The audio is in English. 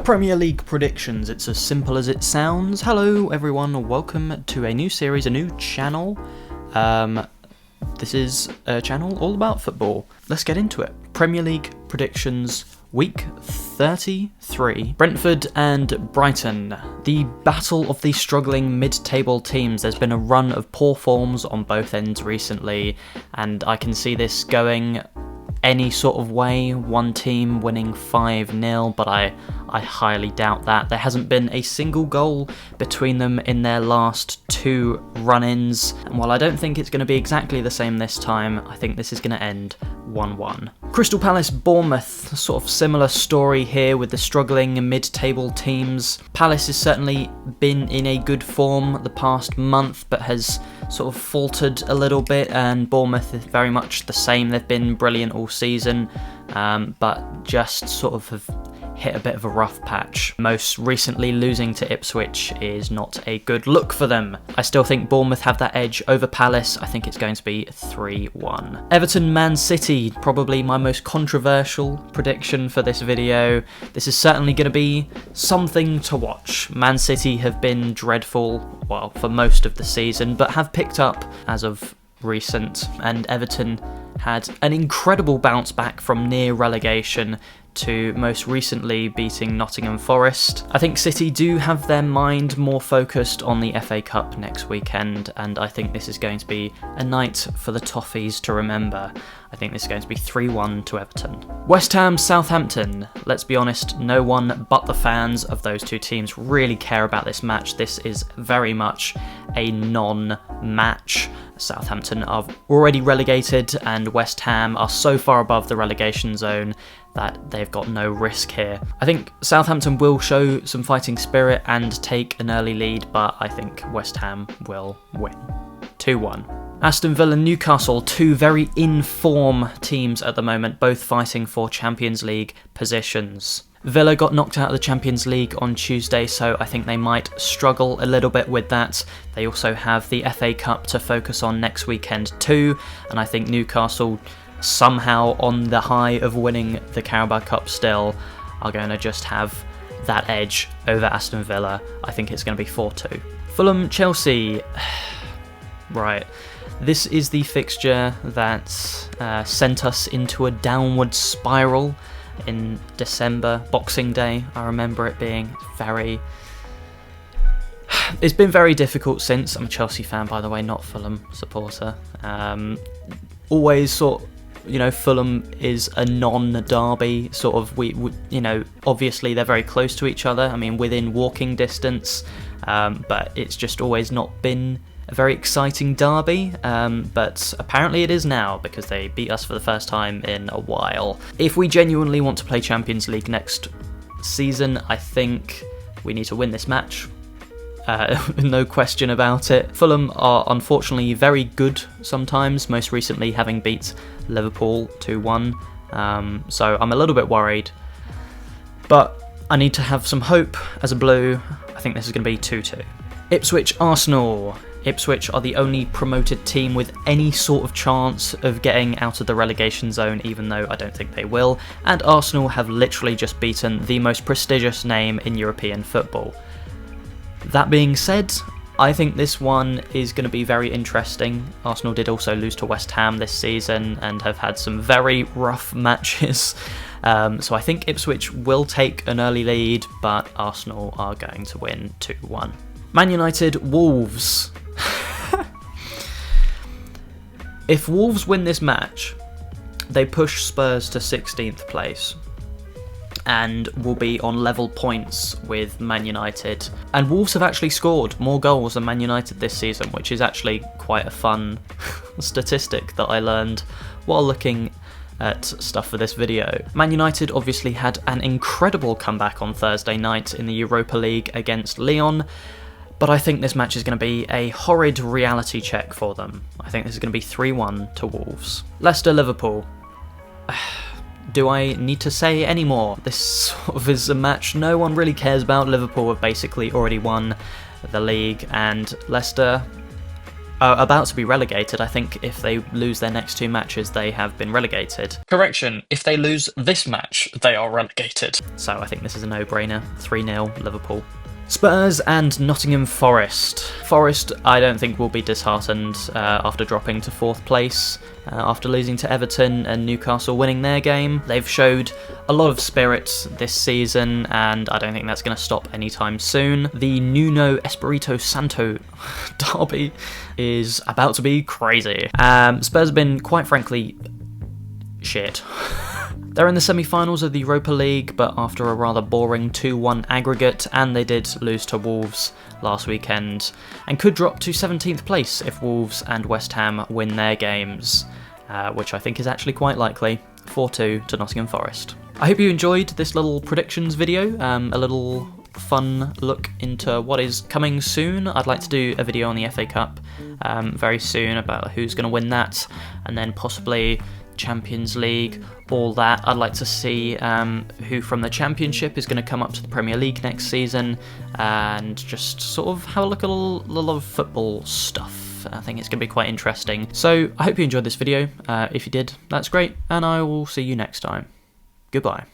Premier League predictions, it's as simple as it sounds. Hello everyone, welcome to a new series, a new channel. This is a channel all about football. Let's get into it. Premier League predictions, week 33. Brentford and Brighton. The battle of the struggling mid-table teams. There's been a run of poor forms on both ends recently, and I can see this going any sort of way, one team winning 5-0, but I highly doubt that. There hasn't been a single goal between them in their last two run-ins, and while I don't think it's going to be exactly the same this time, I think this is going to end 1-1. Crystal Palace Bournemouth, sort of similar story here with the struggling mid-table teams. Palace has certainly been in a good form the past month, but has sort of faltered a little bit, and Bournemouth is very much the same. They've been brilliant all season, but just sort of have hit a bit of a rough patch. Most recently losing to Ipswich is not a good look for them. I still think Bournemouth have that edge over Palace. I think it's going to be 3-1. Everton Man City, probably my most controversial prediction for this video. This is certainly going to be something to watch. Man City have been dreadful, well, for most of the season, but have picked up as of recent, and Everton had an incredible bounce back from near relegation to most recently beating Nottingham Forest. I think City do have their mind more focused on the FA Cup next weekend, and I think this is going to be a night for the Toffees to remember. I think this is going to be 3-1 to Everton. West Ham Southampton. Let's be honest, no one but the fans of those two teams really care about this match. This is very much a non-match. Southampton are already relegated, and West Ham are so far above the relegation zone that they've got no risk here. I think Southampton will show some fighting spirit and take an early lead, but I think West Ham will win. 2-1. Aston Villa Newcastle, two very in-form teams at the moment, both fighting for Champions League positions. Villa got knocked out of the Champions League on Tuesday, so I think they might struggle a little bit with that. They also have the FA Cup to focus on next weekend too, and I think Newcastle, somehow on the high of winning the Carabao Cup still, are going to just have that edge over Aston Villa. I think it's going to be 4-2. Fulham Chelsea. Right. This is the fixture that sent us into a downward spiral in December, Boxing Day. I remember it being it's been very difficult since. I'm a Chelsea fan, by the way, not Fulham supporter. Always Fulham is a non-derby, sort of, we obviously they're very close to each other, I mean, within walking distance, but it's just always not been a very exciting derby, but apparently it is now, because they beat us for the first time in a while. If we genuinely want to play Champions League next season, I think we need to win this match. No question about it. Fulham are unfortunately very good sometimes, most recently having beat Liverpool 2-1, so I'm a little bit worried, but I need to have some hope as a Blue. I think this is going to be 2-2. Ipswich Arsenal. Ipswich are the only promoted team with any sort of chance of getting out of the relegation zone, even though I don't think they will, and Arsenal have literally just beaten the most prestigious name in European football. That being said, I think this one is going to be very interesting. Arsenal did also lose to West Ham this season and have had some very rough matches, so I think Ipswich will take an early lead, but Arsenal are going to win 2-1. Man United Wolves. If Wolves win this match, they push Spurs to 16th place and will be on level points with Man United. And Wolves have actually scored more goals than Man United this season, which is actually quite a fun statistic that I learned while looking at stuff for this video. Man United obviously had an incredible comeback on Thursday night in the Europa League against Lyon, but I think this match is going to be a horrid reality check for them. I think this is going to be 3-1 to Wolves. Leicester Liverpool. Do I need to say any more? This sort of is a match no one really cares about. Liverpool have basically already won the league, and Leicester, about to be relegated. I think if they lose their next 2 matches, they have been relegated. Correction, if they lose this match, they are relegated. So I think this is a no-brainer. 3-0 Liverpool. Spurs and Nottingham Forest. Forest, I don't think, will be disheartened after dropping to 4th place. After losing to Everton and Newcastle winning their game, they've showed a lot of spirit this season, and I don't think that's going to stop anytime soon. The Nuno Espirito Santo derby is about to be crazy. Spurs have been, quite frankly, shit. They're in the semi-finals of the Europa League, but after a rather boring 2-1 aggregate, and they did lose to Wolves last weekend, and could drop to 17th place if Wolves and West Ham win their games, which I think is actually quite likely. 4-2 to Nottingham Forest. I hope you enjoyed this little predictions video, a little fun look into what is coming soon. I'd like to do a video on the FA Cup very soon about who's going to win that, and then possibly Champions League, all that. I'd like to see who from the Championship is going to come up to the Premier League next season, and just sort of have a look at a lot of football stuff. I think it's going to be quite interesting. So I hope you enjoyed this video. If you did, that's great, and I will see you next time. Goodbye.